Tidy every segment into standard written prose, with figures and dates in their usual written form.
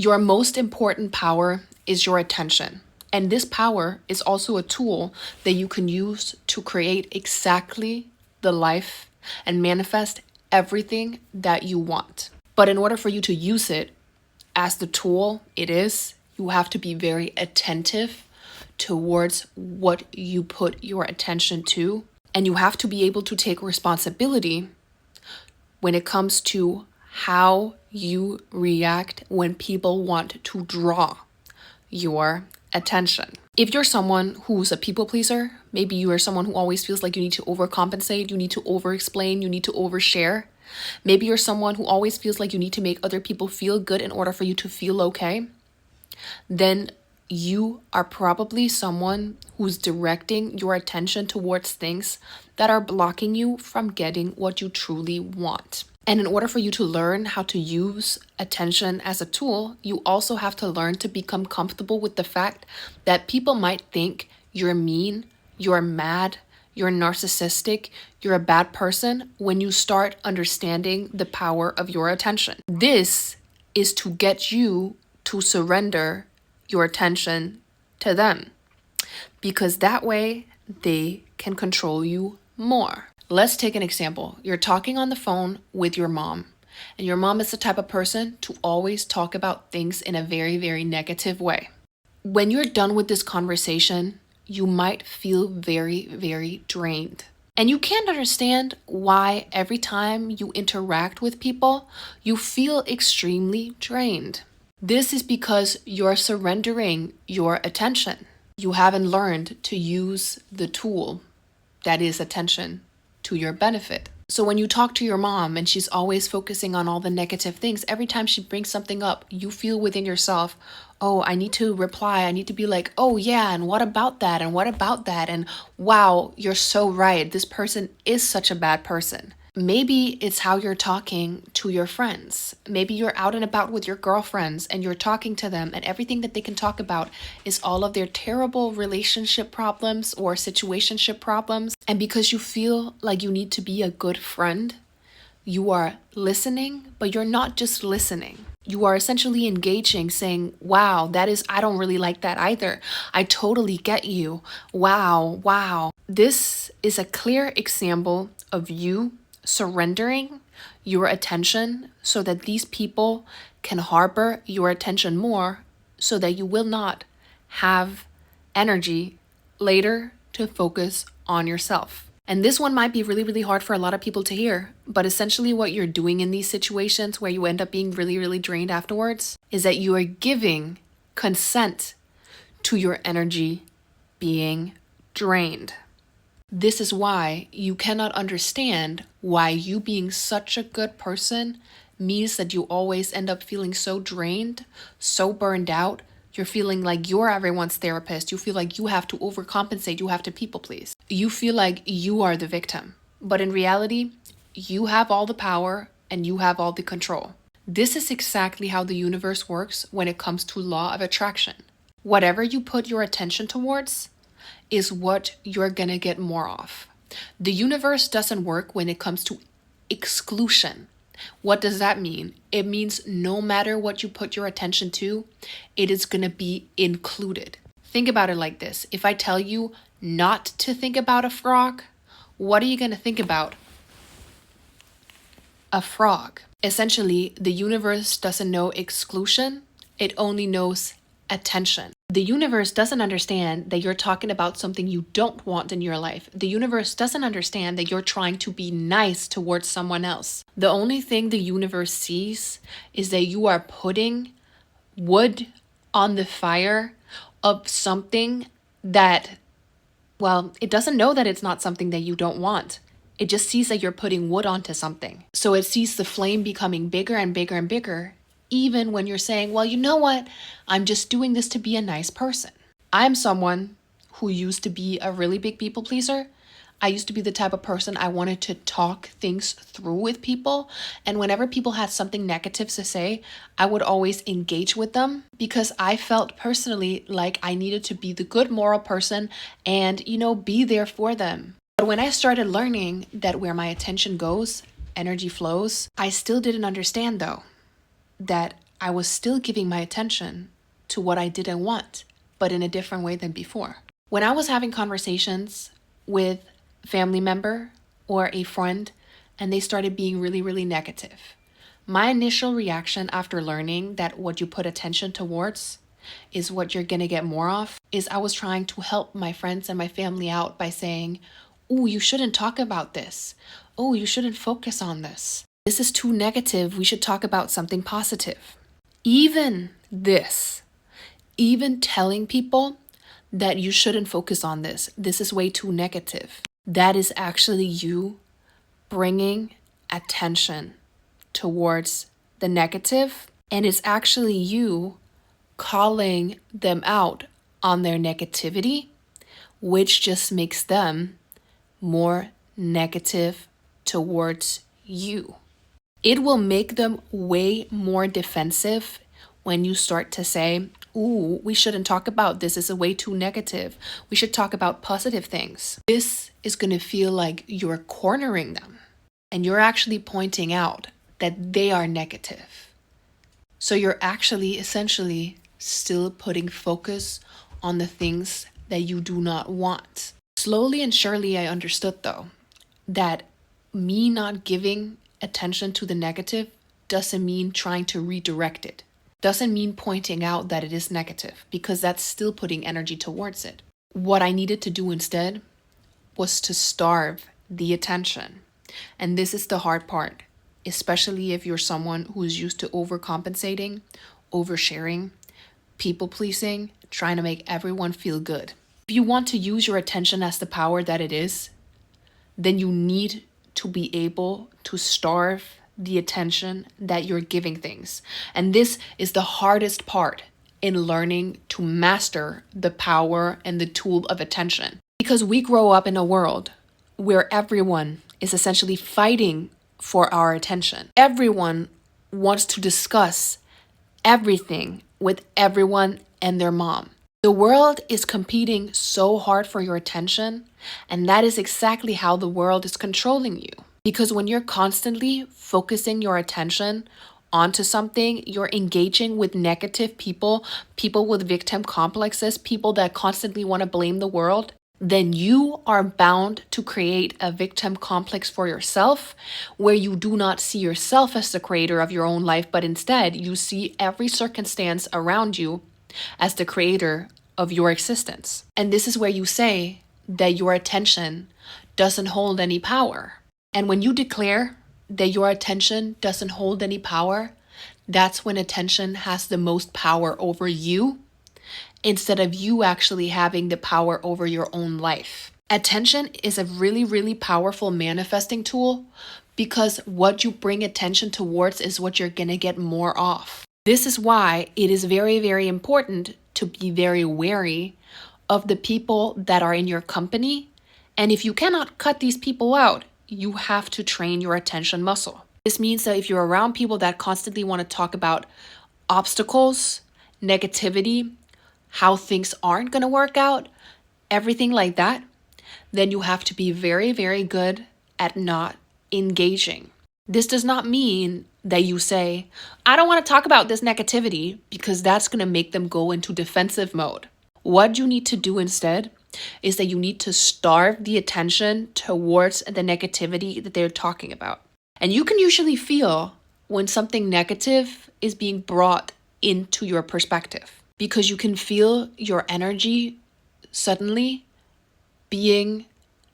Your most important power is your attention. And this power is also a tool that you can use to create exactly the life and manifest everything that you want. But in order for you to use it as the tool it is, you have to be very attentive towards what you put your attention to. And you have to be able to take responsibility when it comes to how you react when people want to draw your attention. If you're someone who's a people pleaser, maybe you are someone who always feels like you need to overcompensate, you need to overexplain, you need to overshare. Maybe you're someone who always feels like you need to make other people feel good in order for you to feel okay. Then you are probably someone who's directing your attention towards things that are blocking you from getting what you truly want. And in order for you to learn how to use attention as a tool, you also have to learn to become comfortable with the fact that people might think you're mean, you're mad, you're narcissistic, you're a bad person when you start understanding the power of your attention. This is to get you to surrender your attention to them, because that way they can control you more. Let's take an example. You're talking on the phone with your mom, and your mom is the type of person to always talk about things in a very, very negative way. When you're done with this conversation, you might feel very, very drained. And you can't understand why every time you interact with people, you feel extremely drained. This is because you're surrendering your attention. You haven't learned to use the tool that is attention to your benefit. So when you talk to your mom and she's always focusing on all the negative things, every time she brings something up, you feel within yourself, oh, I need to reply. I need to be like, oh yeah, and what about that? And what about that? And wow, you're so right. This person is such a bad person. Maybe it's how you're talking to your friends. Maybe you're out and about with your girlfriends and you're talking to them, and everything that they can talk about is all of their terrible relationship problems or situationship problems. And because you feel like you need to be a good friend, you are listening, but you're not just listening. You are essentially engaging, saying, wow, I don't really like that either. I totally get you. Wow. This is a clear example of you surrendering your attention so that these people can harbor your attention more, so that you will not have energy later to focus on yourself. And this one might be really, really hard for a lot of people to hear, but essentially what you're doing in these situations where you end up being really, really drained afterwards is that you are giving consent to your energy being drained. This is why you cannot understand why you being such a good person means that you always end up feeling so drained, so burned out. You're feeling like you're everyone's therapist. You feel like you have to overcompensate. You have to people please. You feel like you are the victim. But in reality, you have all the power and you have all the control. This is exactly how the universe works when it comes to law of attraction. Whatever you put your attention towards is what you're gonna get more of. The universe doesn't work when it comes to exclusion. What does that mean? It means no matter what you put your attention to, it is gonna be included. Think about it like this. If I tell you not to think about a frog, what are you gonna think about? A frog. Essentially, the universe doesn't know exclusion, it only knows attention. The universe doesn't understand that you're talking about something you don't want in your life. The universe doesn't understand that you're trying to be nice towards someone else. The only thing the universe sees is that you are putting wood on the fire of something that, well, it doesn't know that it's not something that you don't want. It just sees that you're putting wood onto something. So it sees the flame becoming bigger and bigger and bigger, even when you're saying, well, you know what? I'm just doing this to be a nice person. I'm someone who used to be a really big people pleaser. I used to be the type of person I wanted to talk things through with people. And whenever people had something negative to say, I would always engage with them because I felt personally like I needed to be the good moral person and, be there for them. But when I started learning that where my attention goes, energy flows, I still didn't understand though that I was still giving my attention to what I didn't want, but in a different way than before. When I was having conversations with a family member or a friend and they started being really, really negative, my initial reaction after learning that what you put attention towards is what you're gonna get more of is I was trying to help my friends and my family out by saying, "Oh, you shouldn't talk about this. Oh, you shouldn't focus on this. This is too negative. We should talk about something positive." Even this, even telling people that you shouldn't focus on this is way too negative. That is actually you bringing attention towards the negative, and it's actually you calling them out on their negativity, which just makes them more negative towards you. It will make them way more defensive when you start to say, "Ooh, we shouldn't talk about this. It's way too negative. We should talk about positive things." This is going to feel like you're cornering them and you're actually pointing out that they are negative. So you're actually essentially still putting focus on the things that you do not want. Slowly and surely, I understood though that me not giving attention to the negative doesn't mean trying to redirect it. Doesn't mean pointing out that it is negative, because that's still putting energy towards it. What I needed to do instead was to starve the attention. And this is the hard part, especially if you're someone who is used to overcompensating, oversharing, people pleasing, trying to make everyone feel good. If you want to use your attention as the power that it is, then you need to be able to starve the attention that you're giving things. And this is the hardest part in learning to master the power and the tool of attention. Because we grow up in a world where everyone is essentially fighting for our attention. Everyone wants to discuss everything with everyone and their mom. The world is competing so hard for your attention, and that is exactly how the world is controlling you. Because when you're constantly focusing your attention onto something, you're engaging with negative people, people with victim complexes, people that constantly want to blame the world, then you are bound to create a victim complex for yourself, where you do not see yourself as the creator of your own life, but instead you see every circumstance around you as the creator of your existence. And this is where you say that your attention doesn't hold any power. And when you declare that your attention doesn't hold any power, that's when attention has the most power over you, instead of you actually having the power over your own life. Attention is a really, really powerful manifesting tool, because what you bring attention towards is what you're gonna get more of. This is why it is very, very important to be very wary of the people that are in your company. And if you cannot cut these people out, you have to train your attention muscle. This means that if you're around people that constantly want to talk about obstacles, negativity, how things aren't going to work out, everything like that, then you have to be very, very good at not engaging. This does not mean that you say, "I don't want to talk about this negativity," because that's going to make them go into defensive mode. What you need to do instead is that you need to starve the attention towards the negativity that they're talking about. And you can usually feel when something negative is being brought into your perspective, because you can feel your energy suddenly being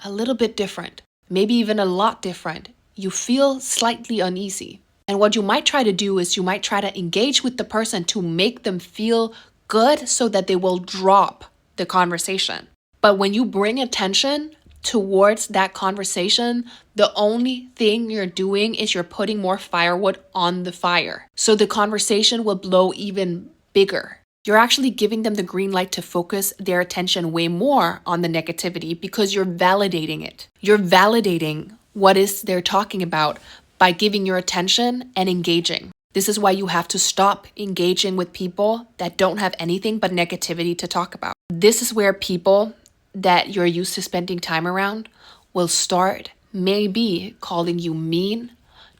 a little bit different, maybe even a lot different. You feel slightly uneasy. And what you might try to do is you might try to engage with the person to make them feel good so that they will drop the conversation. But when you bring attention towards that conversation, the only thing you're doing is you're putting more firewood on the fire. So the conversation will blow even bigger. You're actually giving them the green light to focus their attention way more on the negativity, because you're validating it. You're validating what is they're talking about by giving your attention and engaging. This is why you have to stop engaging with people that don't have anything but negativity to talk about. This is where people that you're used to spending time around will start maybe calling you mean,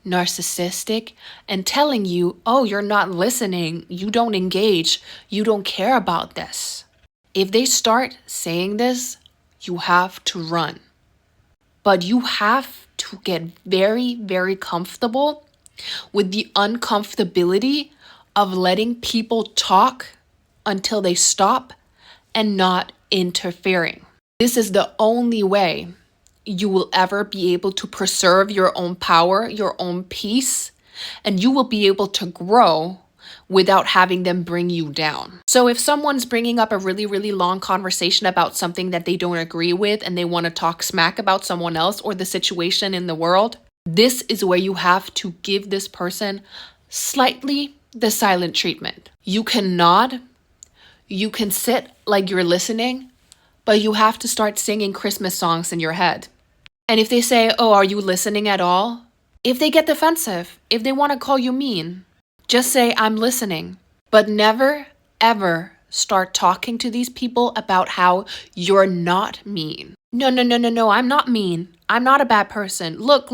narcissistic, and telling you, oh, you're not listening, you don't engage, you don't care about this. If they start saying this, you have to run. But you have to get very, very comfortable with the uncomfortability of letting people talk until they stop and not interfering. This is the only way you will ever be able to preserve your own power, your own peace, and you will be able to grow without having them bring you down. So if someone's bringing up a really, really long conversation about something that they don't agree with and they want to talk smack about someone else or the situation in the world, this is where you have to give this person slightly the silent treatment. You can nod, you can sit like you're listening, but you have to start singing Christmas songs in your head. And if they say, oh, are you listening at all? If they get defensive, if they want to call you mean, just say, I'm listening. But never, ever start talking to these people about how you're not mean. No, I'm not mean. I'm not a bad person. Look,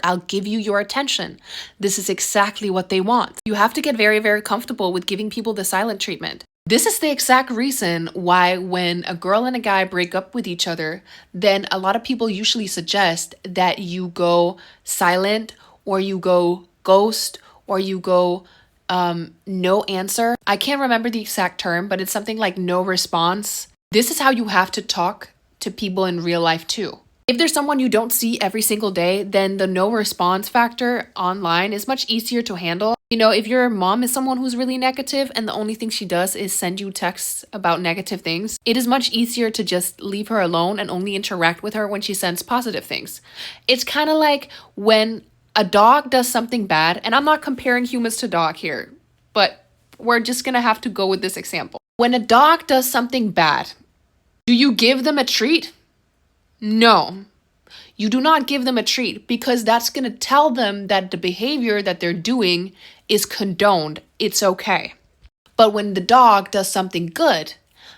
I'll give you your attention. This is exactly what they want. You have to get very, very comfortable with giving people the silent treatment. This is the exact reason why when a girl and a guy break up with each other, then a lot of people usually suggest that you go silent or you go ghost or you go no answer. I can't remember the exact term, but it's something like no response. This is how you have to talk to people in real life too. If there's someone you don't see every single day, then the no response factor online is much easier to handle. You know, if your mom is someone who's really negative and the only thing she does is send you texts about negative things, it is much easier to just leave her alone and only interact with her when she sends positive things. It's kind of like when a dog does something bad, and I'm not comparing humans to dog here, but we're just gonna have to go with this example. When a dog does something bad, do you give them a treat? No, you do not give them a treat because that's going to tell them that the behavior that they're doing is condoned. It's okay. But when the dog does something good,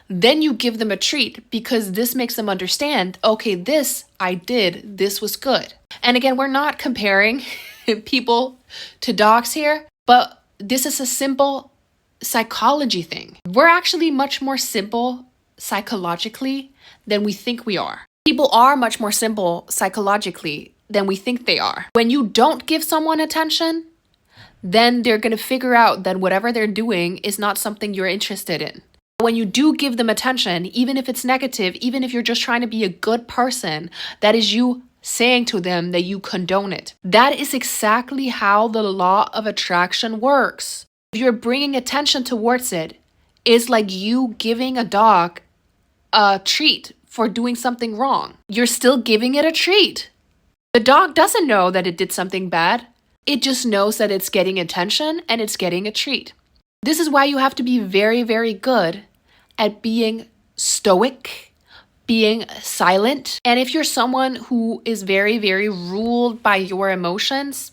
then you give them a treat because this makes them understand, okay, this I did, this was good. And again, we're not comparing people to dogs here, but this is a simple psychology thing. We're actually much more simple psychologically than we think we are. People are much more simple psychologically than we think they are. When you don't give someone attention, then they're going to figure out that whatever they're doing is not something you're interested in. When you do give them attention, even if it's negative, even if you're just trying to be a good person, that is you saying to them that you condone it. That is exactly how the law of attraction works. If you're bringing attention towards it, it's like you giving a dog a treat for doing something wrong. You're still giving it a treat. The dog doesn't know that it did something bad. It just knows that it's getting attention and it's getting a treat. This is why you have to be very, very good at being stoic, being silent. And if you're someone who is very, very ruled by your emotions,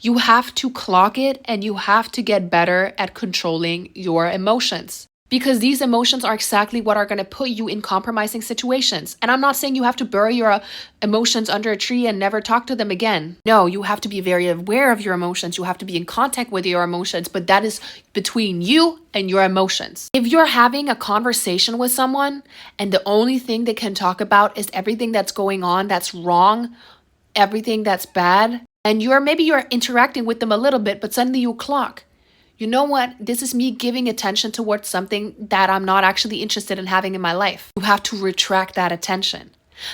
you have to clock it and you have to get better at controlling your emotions. Because these emotions are exactly what are going to put you in compromising situations. And I'm not saying you have to bury your emotions under a tree and never talk to them again. No, you have to be very aware of your emotions. You have to be in contact with your emotions, but that is between you and your emotions. If you're having a conversation with someone and the only thing they can talk about is everything that's going on that's wrong, everything that's bad, and maybe you're interacting with them a little bit, but suddenly you clock. You know what? This is me giving attention towards something that I'm not actually interested in having in my life. You have to retract that attention.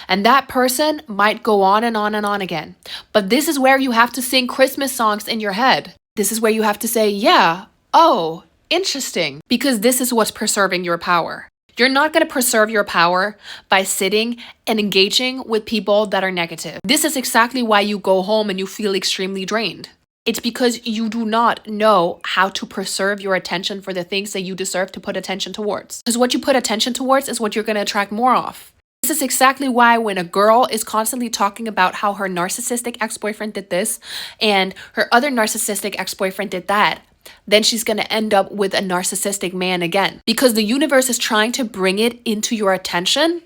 And that person might go on and on and on again. But this is where you have to sing Christmas songs in your head. This is where you have to say, yeah, oh, interesting. Because this is what's preserving your power. You're not going to preserve your power by sitting and engaging with people that are negative. This is exactly why you go home and you feel extremely drained. It's because you do not know how to preserve your attention for the things that you deserve to put attention towards. Because what you put attention towards is what you're going to attract more of. This is exactly why when a girl is constantly talking about how her narcissistic ex-boyfriend did this and her other narcissistic ex-boyfriend did that, then she's going to end up with a narcissistic man again. Because the universe is trying to bring it into your attention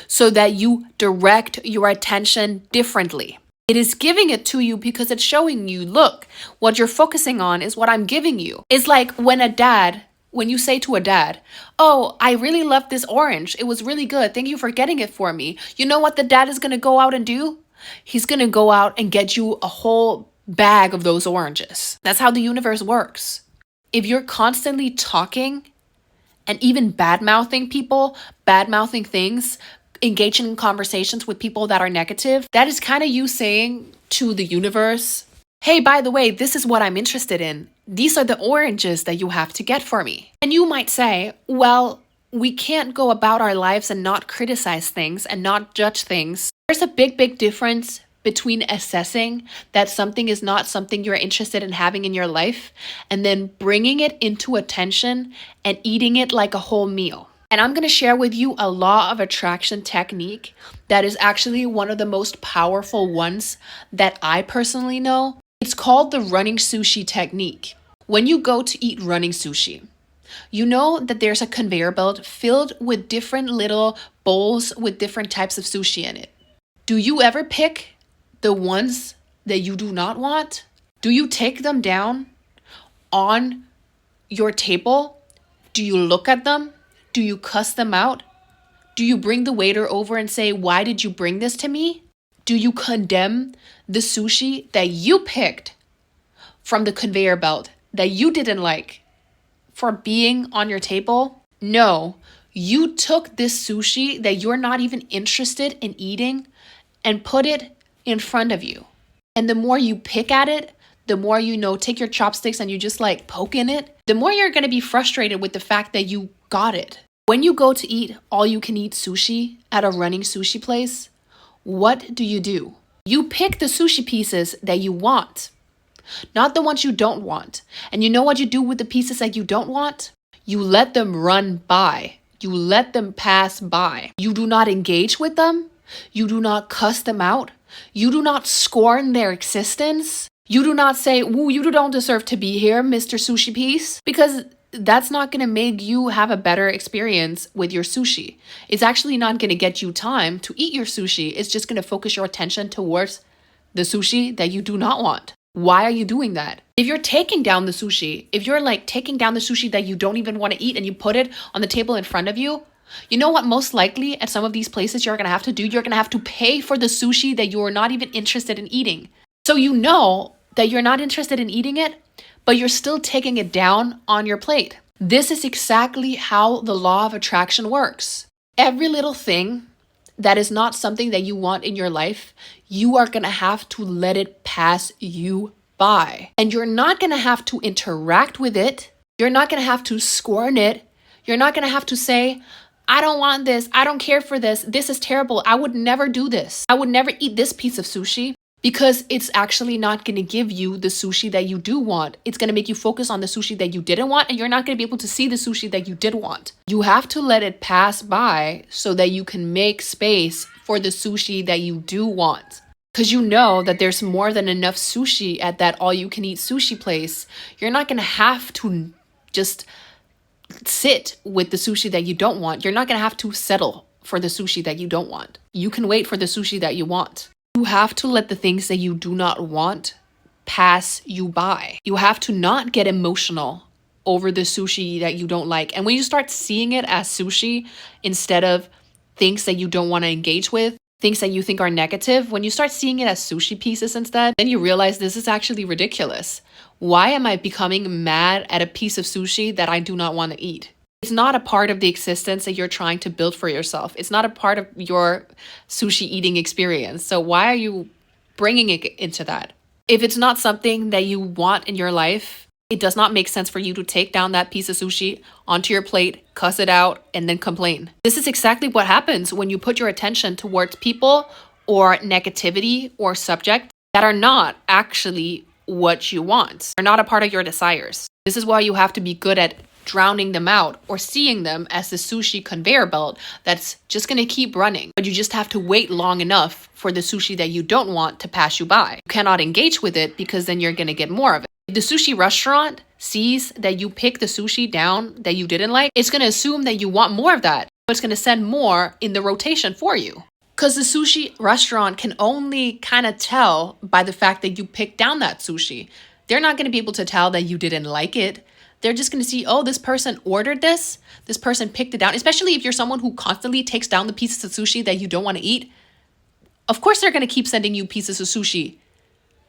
so that you direct your attention differently. It is giving it to you because it's showing you, look, what you're focusing on is what I'm giving you. It's like when you say to a dad, oh, I really love this orange. It was really good. Thank you for getting it for me. You know what the dad is going to go out and do? He's going to go out and get you a whole bag of those oranges. That's how the universe works. If you're constantly talking and even bad-mouthing people, bad-mouthing things, engaging in conversations with people that are negative, that is kind of you saying to the universe, hey, by the way, this is what I'm interested in. These are the oranges that you have to get for me. And you might say, well, we can't go about our lives and not criticize things and not judge things. There's a big, big difference between assessing that something is not something you're interested in having in your life and then bringing it into attention and eating it like a whole meal. And I'm going to share with you a law of attraction technique that is actually one of the most powerful ones that I personally know. It's called the running sushi technique. When you go to eat running sushi, you know that there's a conveyor belt filled with different little bowls with different types of sushi in it. Do you ever pick the ones that you do not want? Do you take them down on your table? Do you look at them? Do you cuss them out? Do you bring the waiter over and say, why did you bring this to me? Do you condemn the sushi that you picked from the conveyor belt that you didn't like for being on your table? No, you took this sushi that you're not even interested in eating and put it in front of you. And the more you pick at it, the more take your chopsticks and you just like poke in it, the more you're going to be frustrated with the fact that you got it. When you go to eat all you can eat sushi at a running sushi place, what do? You pick the sushi pieces that you want, not the ones you don't want. And you know what you do with the pieces that you don't want? You let them run by. You let them pass by. You do not engage with them. You do not cuss them out. You do not scorn their existence. You do not say, "Ooh, you don't deserve to be here, Mr. Sushi Piece," because that's not going to make you have a better experience with your sushi. It's actually not going to get you time to eat your sushi. It's just going to focus your attention towards the sushi that you do not want. Why are you doing that? If you're taking down the sushi, if you're like taking down the sushi that you don't even want to eat and you put it on the table in front of you, you know what most likely at some of these places you're going to have to do? You're going to have to pay for the sushi that you are not even interested in eating. So you know that you're not interested in eating it, but you're still taking it down on your plate. This is exactly how the law of attraction works. Every little thing that is not something that you want in your life, you are going to have to let it pass you by. And you're not going to have to interact with it. You're not going to have to scorn it. You're not going to have to say, I don't want this. I don't care for this. This is terrible. I would never do this. I would never eat this piece of sushi. Because it's actually not going to give you the sushi that you do want. It's going to make you focus on the sushi that you didn't want, and you're not going to be able to see the sushi that you did want. You have to let it pass by so that you can make space for the sushi that you do want. Because you know that there's more than enough sushi at that all-you-can-eat sushi place. You're not going to have to just sit with the sushi that you don't want. You're not going to have to settle for the sushi that you don't want. You can wait for the sushi that you want. You have to let the things that you do not want pass you by. You have to not get emotional over the sushi that you don't like. And when you start seeing it as sushi instead of things that you don't want to engage with, things that you think are negative, when you start seeing it as sushi pieces instead, then you realize this is actually ridiculous. Why am I becoming mad at a piece of sushi that I do not want to eat? It's not a part of the existence that you're trying to build for yourself. It's not a part of your sushi eating experience. So why are you bringing it into that? If it's not something that you want in your life, it does not make sense for you to take down that piece of sushi onto your plate, cuss it out, and then complain. This is exactly what happens when you put your attention towards people or negativity or subject that are not actually what you want, are not a part of your desires. This is why you have to be good at drowning them out or seeing them as the sushi conveyor belt that's just going to keep running. But you just have to wait long enough for the sushi that you don't want to pass you by. You cannot engage with it because then you're going to get more of it. If the sushi restaurant sees that you pick the sushi down that you didn't like, it's going to assume that you want more of that. So it's going to send more in the rotation for you. Because the sushi restaurant can only kind of tell by the fact that you picked down that sushi. They're not going to be able to tell that you didn't like it. They're just going to see, oh, this person ordered this. This person picked it down. Especially if you're someone who constantly takes down the pieces of sushi that you don't want to eat. Of course, they're going to keep sending you pieces of sushi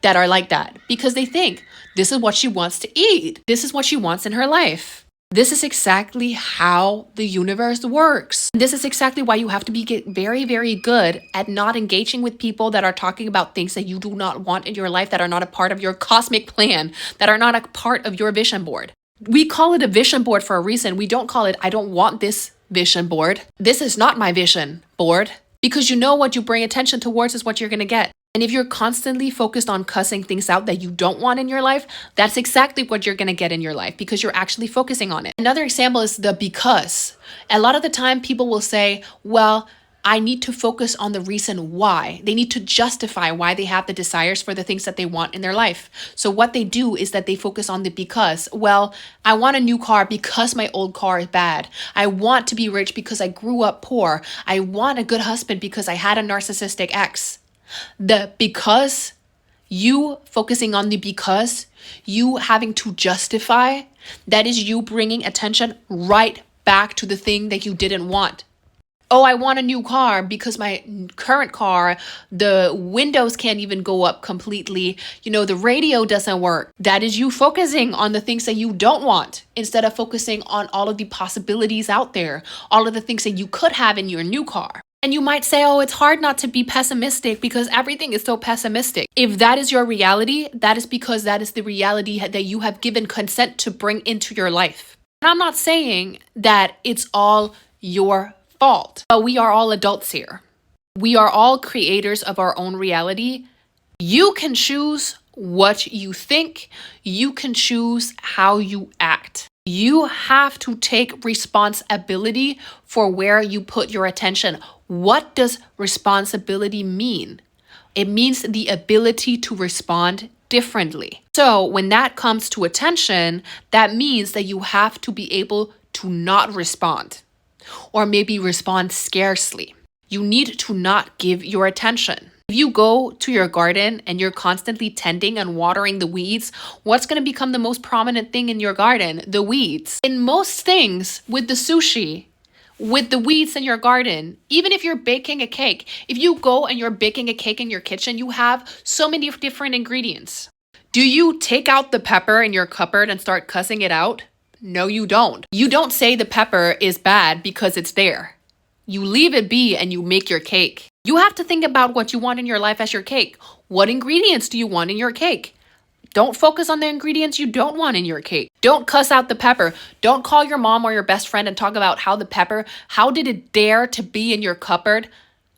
that are like that because they think this is what she wants to eat. This is what she wants in her life. This is exactly how the universe works. This is exactly why you have to get very, very good at not engaging with people that are talking about things that you do not want in your life, that are not a part of your cosmic plan, that are not a part of your vision board. We call it a vision board for a reason. We don't call it, I don't want this vision board. This is not my vision board. Because you know what you bring attention towards is what you're going to get. And if you're constantly focused on cussing things out that you don't want in your life, that's exactly what you're going to get in your life because you're actually focusing on it. Another example is the because. A lot of the time people will say, well, I need to focus on the reason why. They need to justify why they have the desires for the things that they want in their life. So what they do is that they focus on the because. Well, I want a new car because my old car is bad. I want to be rich because I grew up poor. I want a good husband because I had a narcissistic ex. The because, you focusing on the because, you having to justify, that is you bringing attention right back to the thing that you didn't want. Oh, I want a new car because my current car, the windows can't even go up completely. The radio doesn't work. That is you focusing on the things that you don't want instead of focusing on all of the possibilities out there, all of the things that you could have in your new car. And you might say, oh, it's hard not to be pessimistic because everything is so pessimistic. If that is your reality, that is because that is the reality that you have given consent to bring into your life. And I'm not saying that it's all your fault. But we are all adults here. We are all creators of our own reality. You can choose what you think. You can choose how you act. You have to take responsibility for where you put your attention. What does responsibility mean? It means the ability to respond differently. So when that comes to attention, that means that you have to be able to not respond. Or maybe respond scarcely. You need to not give your attention. If you go to your garden and you're constantly tending and watering the weeds, what's going to become the most prominent thing in your garden? The weeds. In most things, with the sushi, with the weeds in your garden, even if you're baking a cake, if you go and you're baking a cake in your kitchen, you have so many different ingredients. Do you take out the pepper in your cupboard and start cussing it out? No, you don't. You don't say the pepper is bad because it's there. You leave it be and you make your cake. You have to think about what you want in your life as your cake. What ingredients do you want in your cake? Don't focus on the ingredients you don't want in your cake. Don't cuss out the pepper. Don't call your mom or your best friend and talk about how did it dare to be in your cupboard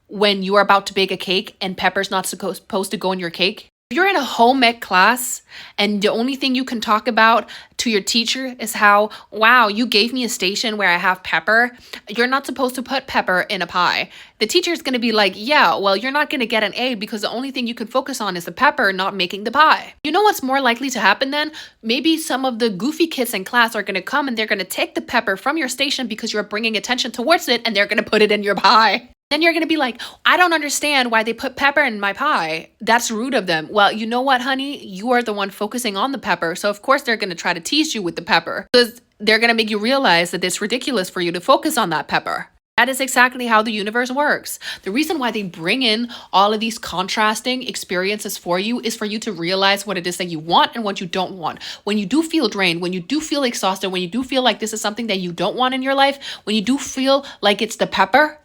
when you are about to bake a cake and pepper's not supposed to go in your cake? If you're in a home ec class and the only thing you can talk about to your teacher is how, wow, you gave me a station where I have pepper. You're not supposed to put pepper in a pie. The teacher's going to be like, yeah, well, you're not going to get an A because the only thing you can focus on is the pepper, not making the pie. You know what's more likely to happen then? Maybe some of the goofy kids in class are going to come and they're going to take the pepper from your station because you're bringing attention towards it and they're going to put it in your pie. Then you're going to be like, I don't understand why they put pepper in my pie. That's rude of them. Well, you know what, honey? You are the one focusing on the pepper. So of course they're going to try to tease you with the pepper because they're going to make you realize that it's ridiculous for you to focus on that pepper. That is exactly how the universe works. The reason why they bring in all of these contrasting experiences for you is for you to realize what it is that you want and what you don't want. When you do feel drained, when you do feel exhausted, when you do feel like this is something that you don't want in your life, when you do feel like it's the pepper,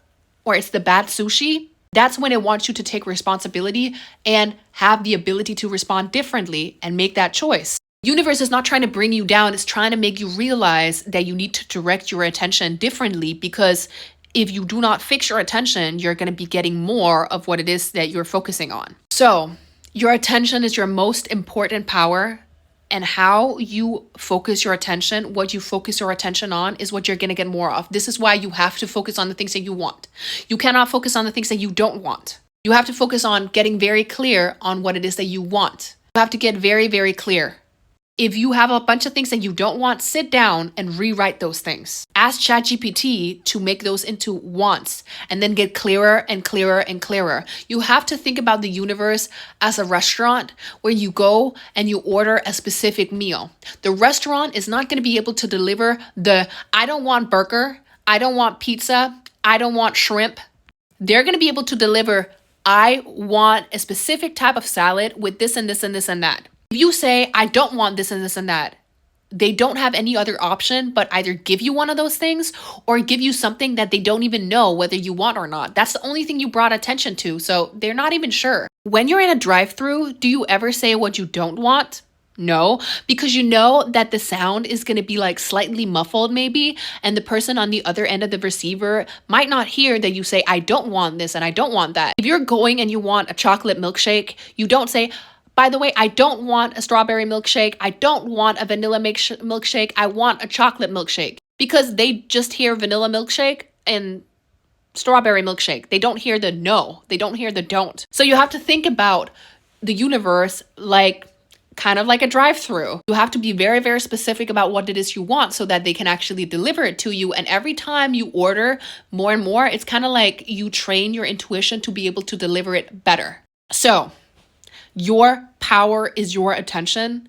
or it's the bad sushi, that's when it wants you to take responsibility and have the ability to respond differently and make that choice. Universe is not trying to bring you down. It's trying to make you realize that you need to direct your attention differently because if you do not fix your attention, you're going to be getting more of what it is that you're focusing on. So your attention is your most important power. And how you focus your attention, what you focus your attention on is what you're going to get more of. This is why you have to focus on the things that you want. You cannot focus on the things that you don't want. You have to focus on getting very clear on what it is that you want. You have to get very, very clear. If you have a bunch of things that you don't want, sit down and rewrite those things. Ask ChatGPT to make those into wants and then get clearer and clearer and clearer. You have to think about the universe as a restaurant where you go and you order a specific meal. The restaurant is not going to be able to deliver I don't want burger, I don't want pizza, I don't want shrimp. They're going to be able to deliver, I want a specific type of salad with this and this and this and that. If you say, I don't want this and this and that, they don't have any other option but either give you one of those things or give you something that they don't even know whether you want or not. That's the only thing you brought attention to, so they're not even sure. When you're in a drive-thru, do you ever say what you don't want? No, because you know that the sound is going to be like slightly muffled maybe, and the person on the other end of the receiver might not hear that you say, I don't want this and I don't want that. If you're going and you want a chocolate milkshake, you don't say, by the way, I don't want a strawberry milkshake. I don't want a vanilla milkshake. I want a chocolate milkshake. Because they just hear vanilla milkshake and strawberry milkshake. They don't hear the no. They don't hear the don't. So you have to think about the universe like kind of like a drive-through. You have to be very, very specific about what it is you want so that they can actually deliver it to you. And every time you order more and more, it's kind of like you train your intuition to be able to deliver it better. So your power is your attention.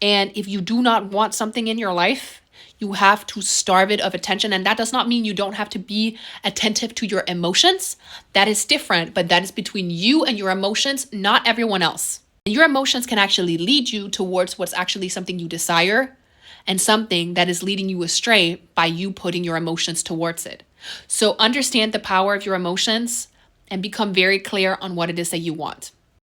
And if you do not want something in your life, you have to starve it of attention. And that does not mean you don't have to be attentive to your emotions. That is different, but that is between you and your emotions, not everyone else. Your emotions can actually lead you towards what's actually something you desire and something that is leading you astray by you putting your emotions towards it. So understand the power of your emotions and become very clear on what it is that you want.